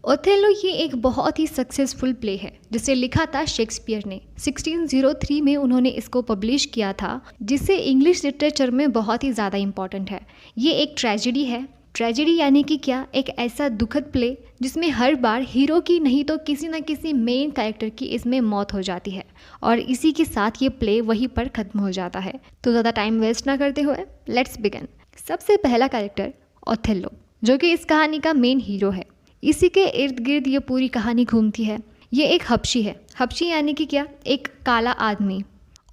Othello ये एक बहुत ही सक्सेसफुल प्ले है जिसे लिखा था शेक्सपियर ने। 1603 में उन्होंने इसको पब्लिश किया था, जिससे इंग्लिश लिटरेचर में बहुत ही ज़्यादा इम्पॉर्टेंट है। ये एक ट्रेजेडी है। ट्रेजेडी यानी कि क्या, एक ऐसा दुखद प्ले जिसमें हर बार हीरो की नहीं तो किसी न किसी मेन कैरेक्टर की इसमें मौत हो जाती है और इसी के साथ ये प्ले वहीं पर ख़त्म हो जाता है। तो ज़्यादा टाइम वेस्ट ना करते हुए लेट्स बिगिन। सबसे पहला कैरेक्टर ओथेलो, जो कि इस कहानी का मेन हीरो है। इसी के इर्द गिर्द ये पूरी कहानी घूमती है। ये एक हबशी है। हबशी यानी कि क्या, एक काला आदमी,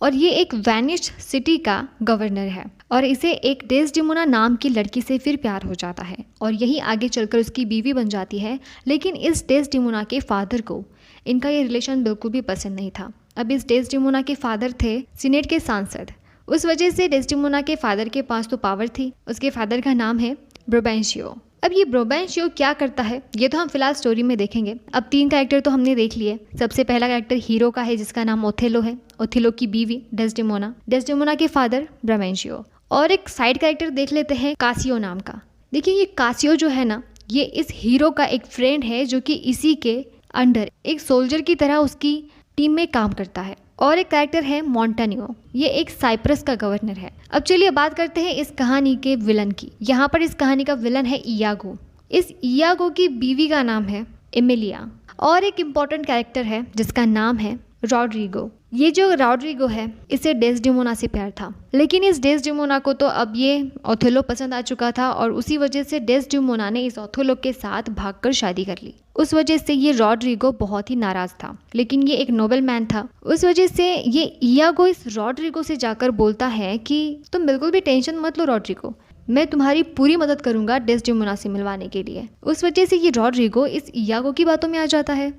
और ये एक वैनिश्ड सिटी का गवर्नर है और इसे एक डेस्डेमोना नाम की लड़की से फिर प्यार हो जाता है और यही आगे चलकर उसकी बीवी बन जाती है। लेकिन इस डेस्डेमोना के फादर को इनका ये रिलेशन बिल्कुल भी पसंद नहीं था। अब इस डेस्डेमोना के फादर थे सीनेट के सांसद। उस वजह से डेस्डेमोना के फादर के पास तो पावर थी। उसके फादर का नाम है ब्रोबेंशियो। अब ये ब्रोबेंशियो क्या करता है ये तो हम फिलहाल स्टोरी में देखेंगे। अब 3 कैरेक्टर तो हमने देख लिए। सबसे पहला कैरेक्टर हीरो का है जिसका नाम ओथेलो है। ओथेलो की बीवी डेस्डेमोना, डेस्डेमोना के फादर ब्रोबेंशियो। और एक साइड कैरेक्टर देख लेते हैं कासियो नाम का। देखिए ये कासियो जो है ना, ये इस हीरो का एक फ्रेंड है जो कि इसी के अंडर एक सोल्जर की तरह उसकी टीम में काम करता है। और एक कैरेक्टर है मोंटानियो, ये एक साइप्रस का गवर्नर है। अब चलिए बात करते हैं इस कहानी के विलन की। यहाँ पर इस कहानी का विलन है इयागो। इस इयागो की बीवी का नाम है एमिलिया। और एक इम्पॉर्टेंट कैरेक्टर है जिसका नाम है रॉड्रिगो। ये जो रॉड्रिगो है इसे डेस्डेमोना से प्यार था, लेकिन इस डेस्डेमोना को तो अब ये ओथेलो पसंद आ चुका था और उसी वजह से डेस्डेमोना ने इस ओथेलो के साथ भागकर शादी कर ली। उस वजह से ये रॉड्रिगो बहुत ही नाराज था, लेकिन ये एक नोबल मैन था। उस वजह से ये इयागो इस रॉड्रिगो से जाकर बोलता है कि तुम बिल्कुल भी टेंशन मत लो रॉड्रिगो, मैं तुम्हारी पूरी मदद करूंगा डेस्डेमोना से मिलवाने के लिए। उस वजह से ये रॉड्रिगो इस इयागो की बातों में आ जाता है।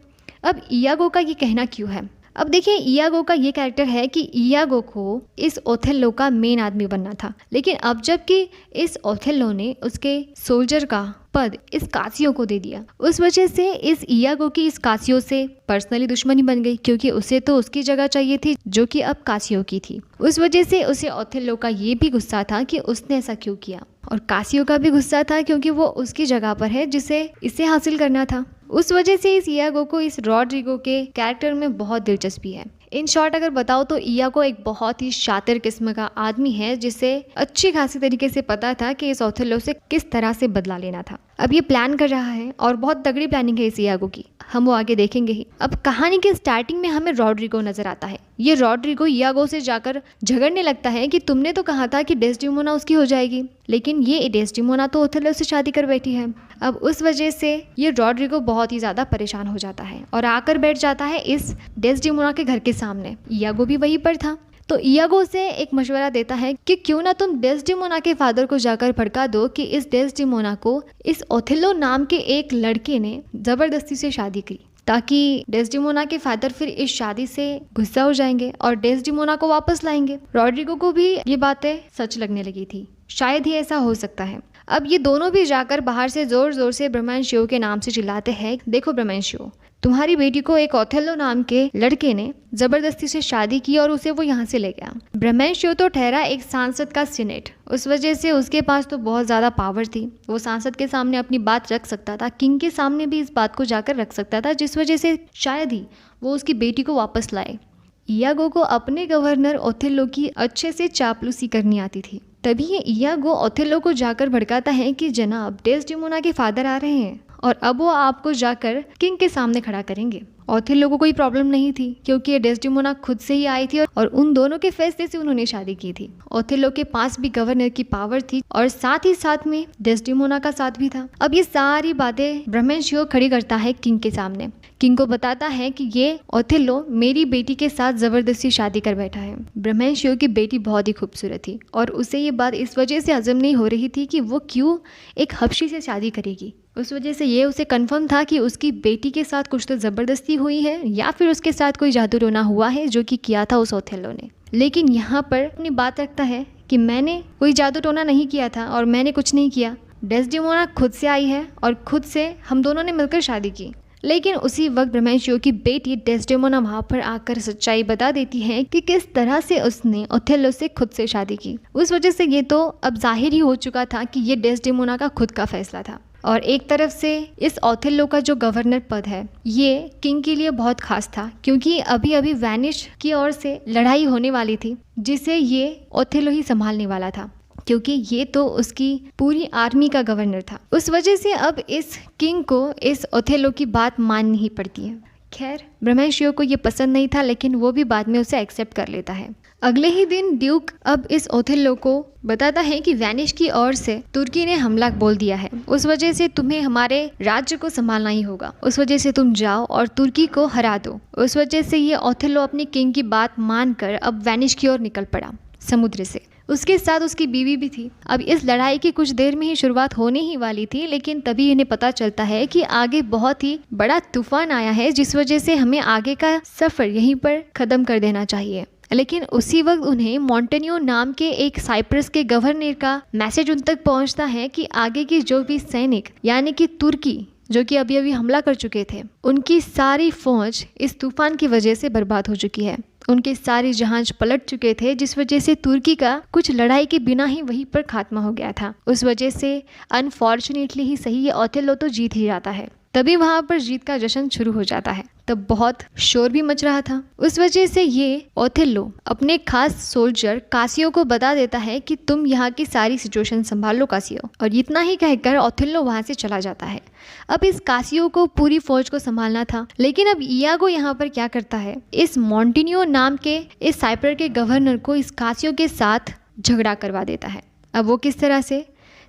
अब इयागो का ये कहना क्यों है, अब देखिए इयागो का ये कैरेक्टर है कि इयागो को इस ओथेलो का मेन आदमी बनना था, लेकिन अब जबकि इस ओथेलो ने उसके सोल्जर का पद इस कासियो को दे दिया, उस वजह से इस इयागो की इस कासियो से पर्सनली दुश्मनी बन गई, क्योंकि उसे तो उसकी जगह चाहिए थी जो कि अब कासियो की थी। उस वजह से उसे ओथेलो का ये भी गुस्सा था कि उसने ऐसा क्यों किया, और कासियो का भी गुस्सा था क्योंकि वो उसकी जगह पर है जिसे इसे हासिल करना था। उस वजह से इस इयागो को इस रॉड्रिगो के कैरेक्टर में बहुत दिलचस्पी है। इन शॉर्ट अगर बताओ तो इयागो एक बहुत ही शातिर किस्म का आदमी है जिसे अच्छी खासी तरीके से पता था कि इस ओथेलो से किस तरह से बदला लेना था। अब ये प्लान कर रहा है और बहुत तगड़ी प्लानिंग है इस इयागो की, हम वो आगे देखेंगे ही। अब कहानी के स्टार्टिंग में हमें रॉड्रिगो नजर आता है। ये रॉड्रिगो इयागो से जाकर झगड़ने लगता है कि तुमने तो कहा था कि डेस्डेमोना उसकी हो जाएगी, लेकिन ये डेस्डेमोना तो ओथेलो से शादी कर बैठी है। अब उस वजह से ये रॉड्रिगो बहुत ही ज़्यादा परेशान हो जाता है और आकर बैठ जाता है इस डेस्डेमोना के घर के सामने। इयागो भी वहीं पर था, तो इयागो से एक मशवरा देता है कि क्यों ना तुम डेस्डेमोना के फादर को जाकर भड़का दो कि इस डेस्डेमोना को इस ओथेलो नाम के एक लड़के ने ज़बरदस्ती से शादी की, ताकि डेस्डेमोना के फादर फिर इस शादी से गुस्सा हो जाएंगे और डेस्डेमोना को वापस लाएंगे। रॉड्रिगो को भी ये बातें सच लगने लगी थी, शायद ही ऐसा हो सकता है। अब ये दोनों भी जाकर बाहर से जोर जोर से ब्रोबेंशियो के नाम से चिल्लाते हैं, देखो ब्रोबेंशियो, तुम्हारी बेटी को एक ओथेलो नाम के लड़के ने जबरदस्ती से शादी की और उसे वो यहाँ से ले गया। ब्रोबेंशियो तो ठहरा एक सांसद का सीनेट, उस वजह से उसके पास तो बहुत ज़्यादा पावर थी। वो सांसद के सामने अपनी बात रख सकता था, किंग के सामने भी इस बात को जाकर रख सकता था, जिस वजह से शायद ही वो उसकी बेटी को वापस लाए। इयागो को अपने गवर्नर ओथेलो की अच्छे से चापलूसी करनी आती थी। तभी ये इयागो ओथेलो को जाकर भड़काता है कि जनाब डेस्डेमोना के फादर आ रहे हैं और अब वो आपको जाकर किंग के सामने खड़ा करेंगे। ओथेलो को कोई प्रॉब्लम नहीं थी क्योंकि ये डेस्डेमोना खुद से ही आई थी और उन दोनों के फैसले से उन्होंने शादी की थी। ओथेलो के पास भी गवर्नर की पावर थी और साथ ही साथ में डेस्डेमोना का साथ भी था। अब ये सारी बातें ब्रोबेंशियो खड़ी करता है किंग के सामने। किंग को बताता है कि ये ओथेलो मेरी बेटी के साथ जबरदस्ती शादी कर बैठा है। ब्रोबेंशियो की बेटी बहुत ही खूबसूरत थी और उसे ये बात इस वजह से हजम नहीं हो रही थी कि वो क्यों एक हबशी से शादी करेगी। उस वजह से ये उसे कंफर्म था कि उसकी बेटी के साथ कुछ तो ज़बरदस्ती हुई है या फिर उसके साथ कोई जादू टोना हुआ है जो कि किया था उस ओथेलो ने। लेकिन यहाँ पर अपनी बात रखता है कि मैंने कोई जादू टोना नहीं किया था और मैंने कुछ नहीं किया। डेस्डेमोना खुद से आई है और खुद से हम दोनों ने मिलकर शादी की। लेकिन उसी वक्त ब्रोबेंशियो की बेटी डेस्डेमोना वहाँ पर आकर सच्चाई बता देती है कि किस तरह से उसने ओथेलो से खुद से शादी की। उस वजह से ये तो अब जाहिर ही हो चुका था कि ये डेस्डेमोना का खुद का फैसला था और एक तरफ से इस ओथेलो का जो गवर्नर पद है ये किंग के लिए बहुत खास था, क्योंकि अभी अभी वैनिश की ओर से लड़ाई होने वाली थी जिसे ये ओथेलो ही संभालने वाला था, क्योंकि ये तो उसकी पूरी आर्मी का गवर्नर था। उस वजह से अब इस किंग को इस ओथेलो की बात माननी ही पड़ती है। खैर ब्रह्मशियो को ये पसंद नहीं था, लेकिन वो भी बाद में उसे एक्सेप्ट कर लेता है। अगले ही दिन ड्यूक अब इस ओथेलो को बताता है कि वैनिश की ओर से तुर्की ने हमला बोल दिया है, उस वजह से तुम्हें हमारे राज्य को संभालना ही होगा, उस वजह से तुम जाओ और तुर्की को हरा दो। उस वजह से ये ओथेलो अपनी किंग की बात मानकर अब वैनिश की ओर निकल पड़ा समुद्र से। उसके साथ उसकी बीवी भी थी। अब इस लड़ाई की कुछ देर में ही शुरुआत होने ही वाली थी, लेकिन तभी इन्हें पता चलता है कि आगे बहुत ही बड़ा तूफान आया है, जिस वजह से हमें आगे का सफर यहीं पर खत्म कर देना चाहिए। लेकिन उसी वक्त उन्हें मॉन्टेनियो नाम के एक साइप्रस के गवर्नर का मैसेज उन तक पहुंचता है कि आगे की जो भी सैनिक यानी कि तुर्की जो कि अभी अभी हमला कर चुके थे, उनकी सारी फौज इस तूफान की वजह से बर्बाद हो चुकी है। उनके सारे जहाज पलट चुके थे, जिस वजह से तुर्की का कुछ लड़ाई के बिना ही वहीं पर खात्मा हो गया था। उस वजह से अनफॉर्चुनेटली ही सही ये ओथेलो तो जीत ही जाता है। तभी वहां पर जीत का जश्न शुरू हो जाता है। तब बहुत शोर भी मच रहा था। उस वजह से ये ओथेलो अपने खास सोल्जर कासियो को बता देता है कि तुम यहाँ की सारी सिचुएशन संभाल लो कासियो, और इतना ही कहकर ओथेलो वहां से चला जाता है। अब इस कासियो को पूरी फौज को संभालना था, लेकिन अब इयागो यहाँ पर क्या करता है, इस मॉन्टेनियो नाम के इस साइपर के गवर्नर को इस कासियो के साथ झगड़ा करवा देता है। अब वो किस तरह से,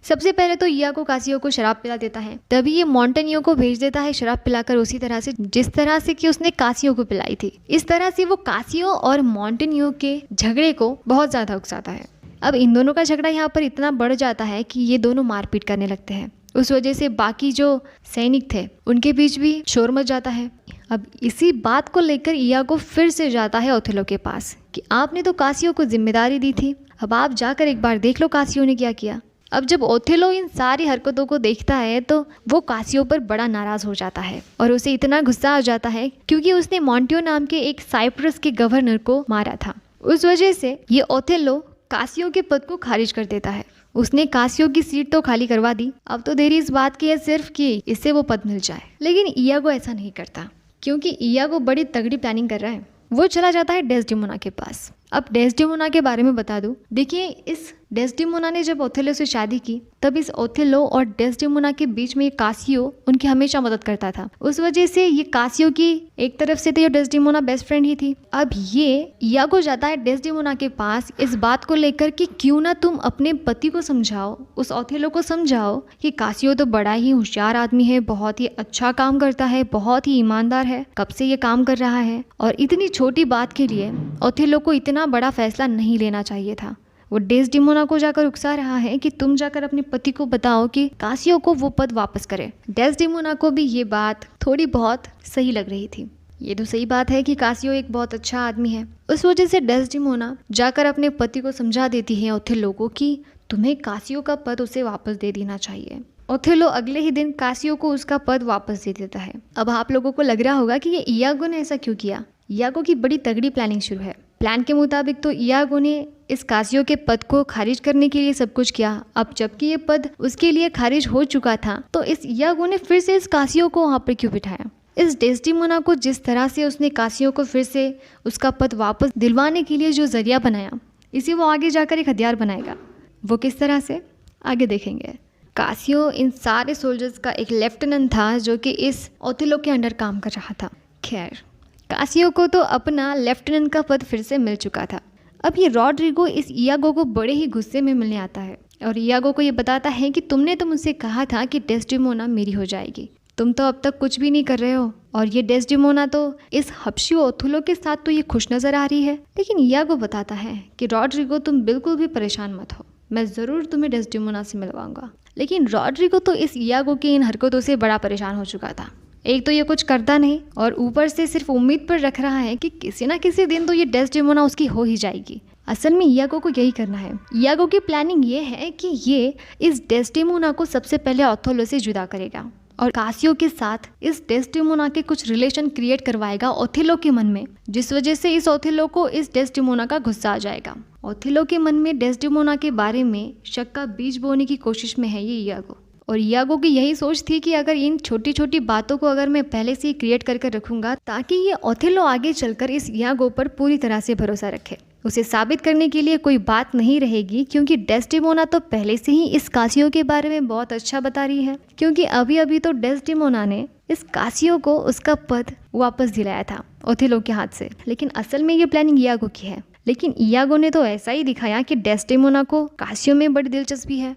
सबसे पहले तो इयागो कासियो को शराब पिला देता है, तभी ये मॉन्टेनियो को भेज देता है शराब पिलाकर, उसी तरह से जिस तरह से कि उसने कासियो को पिलाई थी। इस तरह से वो कासियो और मॉन्टेनियो के झगड़े को बहुत ज़्यादा उकसाता है। अब इन दोनों का झगड़ा यहाँ पर इतना बढ़ जाता है कि ये दोनों मारपीट करने लगते हैं। उस वजह से बाकी जो सैनिक थे उनके बीच भी शोर मच जाता है। अब इसी बात को लेकर इयागो फिर से जाता है ओथेलो के पास कि आपने तो कासियो को जिम्मेदारी दी थी, अब आप जाकर एक बार देख लो कासियो ने क्या किया। अब जब ओथेलो इन सारी हरकतों को देखता है तो वो कासियो पर बड़ा नाराज हो जाता है और उसे इतना गुस्सा आ जाता है क्योंकि उसने मॉन्टियो नाम के एक साइप्रस के गवर्नर को मारा था। उस वजह से ये ओथेलो कासियो के पद को खारिज कर देता है। उसने कासियो की सीट तो खाली करवा दी, अब तो देरी इस बात की है सिर्फ कि इससे वो पद मिल जाए। लेकिन इयागो ऐसा नहीं करता, क्योंकि इयागो बड़ी तगड़ी प्लानिंग कर रहा है। वो चला जाता है डेस्डेमोना के पास। अब डेस्डेमोना के बारे में बता दूं, देखिए इस डेस्डेमोना ने जब ओथेलो से शादी की तब इस ओथेलो और डेस्डेमोना के बीच में ये कासियो उनकी हमेशा मदद करता था। उस वजह से ये कासियो की एक तरफ से तो ये डेस्डेमोना बेस्ट फ्रेंड ही थी। अब ये इयागो जाता है डेस्डेमोना के पास इस बात को लेकर कि क्यों ना तुम अपने पति को समझाओ, उस ओथेलो को समझाओ कि कासियो तो बड़ा ही होशियार आदमी है, बहुत ही अच्छा काम करता है, बहुत ही ईमानदार है, कब से ये काम कर रहा है, और इतनी छोटी बात के लिए ओथेलो को इतना बड़ा फैसला नहीं लेना चाहिए था। वो डेस्डेमोना को जाकर उकसा रहा है कि तुम जाकर अपने पति को बताओ कि कासियो को वो पद वापस करे। डेस्डेमोना को भी ये बात थोड़ी बहुत सही लग रही थी। ये तो सही बात है कि कासियो एक बहुत अच्छा आदमी है। उस वजह से डेस्डेमोना जाकर अपने पति को समझा देती है ओथेलो को कि तुम्हें कासियो का पद उसे वापस दे देना चाहिए। ओथेलो अगले ही दिन कासियो को उसका पद वापस दे देता है। अब आप लोगों को लग रहा होगा कि ये इयागो ने ऐसा क्यों किया। इयागो की बड़ी तगड़ी प्लानिंग शुरू है। प्लान के मुताबिक तो इयागो ने इस कासियो के पद को खारिज करने के लिए सब कुछ किया। अब जबकि ये पद उसके लिए खारिज हो चुका था तो इस इयागो ने फिर से इस कासियो को वहाँ पर क्यों बिठाया। इस डेस्डेमोना को जिस तरह से उसने कासियो को फिर से उसका पद वापस दिलवाने के लिए जो जरिया बनाया, इसे वो आगे जाकर एक हथियार बनाएगा। वो किस तरह से आगे देखेंगे। कासियो इन सारे सोल्जर्स का एक लेफ्टिनेंट था जो कि इस ओथेलो के अंडर काम कर रहा था। खैर कासियो को तो अपना लेफ्टिनेंट का पद फिर से मिल चुका था। अब ये रॉड्रिगो इस इयागो को बड़े ही गुस्से में मिलने आता है और इयागो को ये बताता है कि तुमने तो मुझसे कहा था कि डेस्डेमोना मेरी हो जाएगी, तुम तो अब तक कुछ भी नहीं कर रहे हो, और ये डेस्डेमोना तो इस हबशी ओथेलो के साथ तो ये खुश नजर आ रही है। लेकिन इयागो बताता है कि रॉड्रिगो तुम बिल्कुल भी परेशान मत हो, मैं ज़रूर तुम्हें डेस्डेमोना से मिलवाऊंगा। लेकिन रॉड्रिगो तो इस इयागो की इन हरकतों से बड़ा परेशान हो चुका था। एक तो ये कुछ करता नहीं और ऊपर से सिर्फ उम्मीद पर रख रहा है कि किसी ना किसी दिन तो ये डेस्डेमोना उसकी हो ही जाएगी। असल में इयागो को यही करना है। इयागो की प्लानिंग ये है कि ये इस डेस्डेमोना को सबसे पहले ओथेलो से जुदा करेगा और कासियो के साथ इस डेस्डेमोना के कुछ रिलेशन क्रिएट करवाएगा ओथेलो के मन में, जिस वजह से इस ओथेलो को इस डेस्डेमोना का गुस्सा आ जाएगा। ओथेलो के मन में डेस्डेमोना के बारे में शक का बीज बोने की कोशिश में है ये इयागो। और इयागो की यही सोच थी कि अगर इन छोटी छोटी बातों को अगर मैं पहले से ही क्रिएट करके रखूंगा ताकि ये ओथेलो आगे चलकर इस इयागो पर पूरी तरह से भरोसा रखे। उसे साबित करने के लिए कोई बात नहीं रहेगी, क्योंकि डेस्टिमोना तो पहले से ही इस कासियो के बारे में बहुत अच्छा बता रही है, क्योंकि अभी अभी तो डेस्टिमोना ने इस कासियो को उसका पद वापस दिलाया था ओथेलो के हाथ से। लेकिन असल में ये प्लानिंग इयागो की है, लेकिन इयागो ने तो ऐसा ही दिखाया कि डेस्टिमोना को कासियो में बड़ी दिलचस्पी है।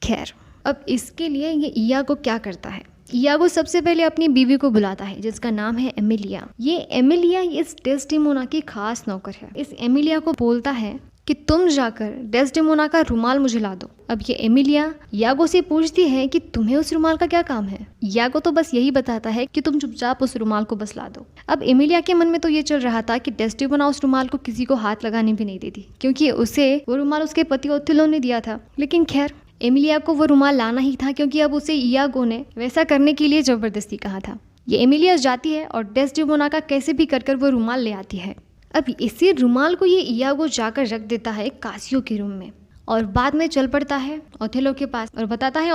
खैर, अब इसके लिए ये इयागो क्या करता है। इयागो सबसे पहले अपनी बीवी को बुलाता है जिसका नाम है एमिलिया। ये एमिलिया इस डेस्टिमोना की खास नौकर है। इस एमिलिया को बोलता है कि तुम जाकर डेस्टिमोना का रुमाल मुझे ला दो। अब ये एमिलिया इयागो से पूछती है कि तुम्हें उस रुमाल का क्या काम है। इयागो तो बस यही बताता है कि तुम चुपचाप उस रुमाल को बस ला दो। अब एमिलिया के मन में तो ये चल रहा था कि डेस्टिमोना उस रुमाल को किसी को हाथ लगाने भी नहीं देती, क्योंकि उसे वो रुमाल उसके पति ओथेलो ने दिया था। लेकिन खैर, एमिलिया को वो रुमाल लाना ही था, क्योंकि अब उसे इयागो ने वैसा करने के लिए जबरदस्ती कहा था। ये एमिलिया जाती है और डेस्टिमोना का कैसे भी कर वो रुमाल ले आती है। अब इसी रुमाल को ये इयागो जाकर रख देता है कासियो के रूम में और बाद में चल पड़ता है ओथेलो के पास और बताता है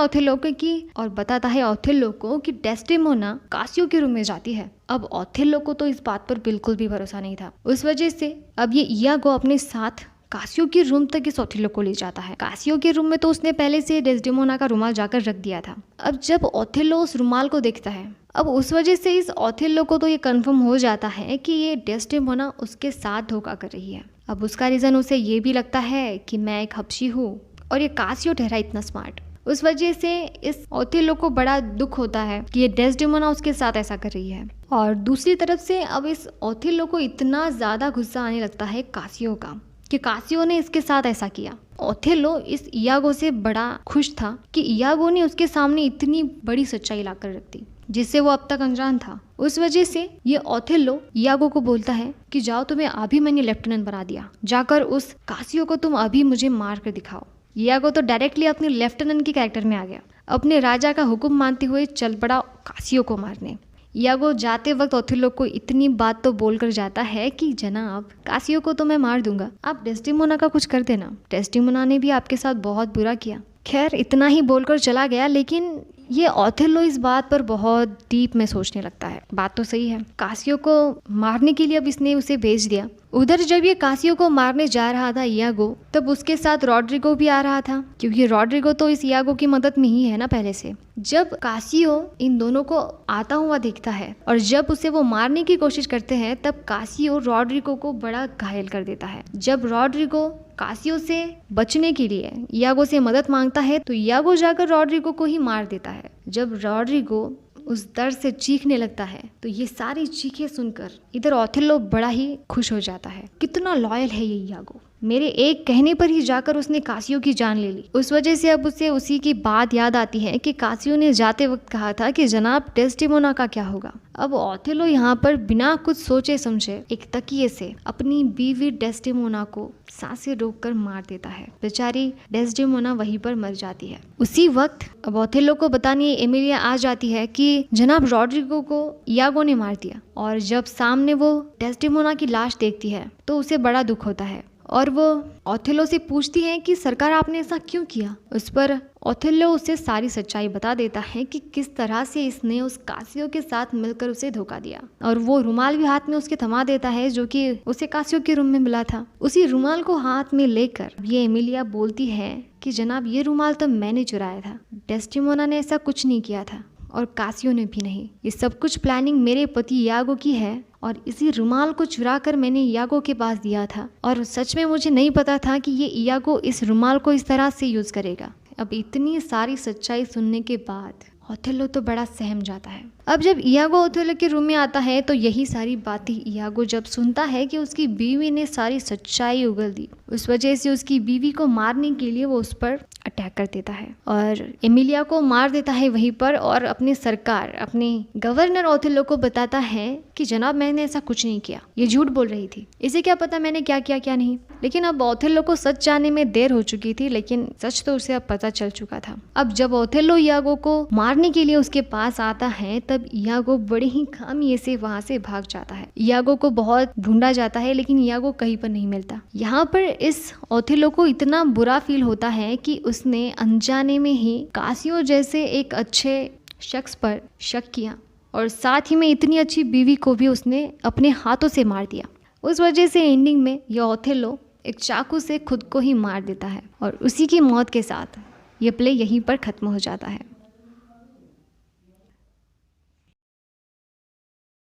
ओथेलो को कि डेस्टिमोना कासियो के रूम में जाती है। अब ओथेलो को तो इस बात पर बिल्कुल भी भरोसा नहीं था। उस वजह से अब ये इयागो अपने साथ कासियो के रूम तक इस ओथेलो को ले जाता है। कासियो के रूम में तो उसने पहले से डेस्टिमोना का रुमाल जाकर रख दिया था। अब जब ओथेलो उस रुमाल को देखता है, अब उस वजह से इस ओथेलो को तो ये कंफर्म हो जाता है कि ये डेस्टिमोना उसके साथ धोखा कर रही है। अब उसका रीज़न उसे ये भी लगता है कि मैं एक हबशी हूँ और ये कासियो ठहरा इतना स्मार्ट। उस वजह से इस ओथेलो को बड़ा दुख होता है कि ये डेस्टिमोना उसके साथ ऐसा कर रही है। और दूसरी तरफ से अब इस ओथेलो को इतना ज़्यादा गुस्सा आने लगता है कासियो का कि कासियो ने इसके साथ ऐसा किया। ओथेलो इस इयागो से बड़ा खुश था कि इयागो ने उसके सामने इतनी बड़ी सच्चाई लाकर रख दी जिससे वो अब तक अनजान था। उस वजह से ये ओथेलो इयागो को बोलता है कि जाओ, तुम्हें अभी मैंने लेफ्टिनेंट बना दिया, जाकर उस कासियो को तुम अभी मुझे मार कर दिखाओ। इयागो तो डायरेक्टली अपने लेफ्टिनेंट के कैरेक्टर में आ गया, अपने राजा का हुक्म मानते हुए चल पड़ा कासियो को मारने। इयागो जाते वक्त ओथेलो को इतनी बात तो बोलकर जाता है कि जनाब, कासियो को तो मैं मार दूंगा, आप डेस्टिमोना का कुछ कर देना, डेस्टिमोना ने भी आपके साथ बहुत बुरा किया। खैर, इतना ही बोलकर चला गया। लेकिन ये ओथेलो इस बात पर बहुत डीप में सोचने लगता है। बात तो सही है, कासियो को मारने के लिए अब इसने उसे भेज दिया। उधर जब ये कासियो को मारने जा रहा था इयागो, तब उसके साथ रॉड्रिगो भी आ रहा था, क्योंकि रॉड्रिगो तो इस इयागो की मदद में ही है ना पहले से। जब कासियो इन दोनों को आता हुआ देखता है और जब उसे वो मारने की कोशिश करते हैं, तब कासियो रॉड्रिगो को बड़ा घायल कर देता है। जब रॉड्रिगो कासियो से बचने के लिए इयागो से मदद मांगता है तो इयागो जाकर रॉड्रिगो को ही मार देता है। जब रॉड्रिगो उस दर्द से चीखने लगता है तो ये सारी चीखें सुनकर इधर ओथेलो बड़ा ही खुश हो जाता है। कितना लॉयल है ये इयागो, मेरे एक कहने पर ही जाकर उसने कासियो की जान ले ली। उस वजह से अब उसे उसी की बात याद आती है कि कासियो ने जाते वक्त कहा था कि जनाब, डेस्टिमोना का क्या होगा। अब ओथेलो यहाँ पर बिना कुछ सोचे समझे एक तकिए से अपनी बीवी डेस्टिमोना को सांसें रोककर मार देता है। बेचारी डेस्टिमोना वहीं पर मर जाती है। उसी वक्त अब ओथेलो को बताने एमिलिया आ जाती है कि जनाब, रॉड्रिगो को इयागो ने मार दिया। और जब सामने वो डेस्टिमोना की लाश देखती है तो उसे बड़ा दुख होता है और वो ओथेलो से पूछती है कि सरकार, आपने ऐसा क्यों किया। उस पर ओथेलो उसे सारी सच्चाई बता देता है कि किस तरह से इसने उस कासियो के साथ मिलकर उसे धोखा दिया। और वो रुमाल भी हाथ में उसके थमा देता है जो कि उसे कासियो के रूम में मिला था। उसी रुमाल को हाथ में लेकर ये एमिलिया बोलती है कि जनाब, ये रुमाल तो मैंने चुराया था, डेस्टिमोना ने ऐसा कुछ नहीं किया था और कासियो ने भी नहीं। ये सब कुछ प्लानिंग मेरे पति इयागो की है और इसी रुमाल को चुरा कर मैंने इयागो के पास दिया था और सच में मुझे नहीं पता था कि ये इयागो इस रुमाल को इस तरह से यूज़ करेगा। अब इतनी सारी सच्चाई सुनने के बाद ओथेलो तो बड़ा सहम जाता है। अब जब इयागो ओथेलो के रूम में आता है तो यही सारी बातें इयागो जब सुनता है कि उसकी बीवी ने सारी सच्चाई उगल दी, उस वजह से उसकी बीवी को मारने के लिए वो उस पर अटैक कर देता है और एमिलिया को मार देता है वहीं पर। और अपनी सरकार, अपने गवर्नर ओथेलो को बताता है कि जनाब, मैंने ऐसा कुछ नहीं किया, ये झूठ बोल रही थी, इसे क्या पता मैंने क्या किया क्या नहीं। लेकिन अब ओथेलो को सच जानने में देर हो चुकी थी, लेकिन सच तो उसे अब पता चल चुका था। अब जब ओथेलो इयागो को मारने के लिए उसके पास आता है तब इयागो बड़े ही खामिये से वहाँ से भाग जाता है। इयागो को बहुत ढूंढा जाता है लेकिन इयागो कहीं पर नहीं मिलता। यहाँ पर इस ओथेलो को इतना बुरा फील होता है कि उसने अनजाने में ही कासियो जैसे एक अच्छे शख्स पर शक किया और साथ ही में इतनी अच्छी बीवी को भी उसने अपने हाथों से मार दिया। उस वजह से एंडिंग में यह ओथेलो एक चाकू से खुद को ही मार देता है और उसी की मौत के साथ ये प्ले यहीं पर ख़त्म हो जाता है।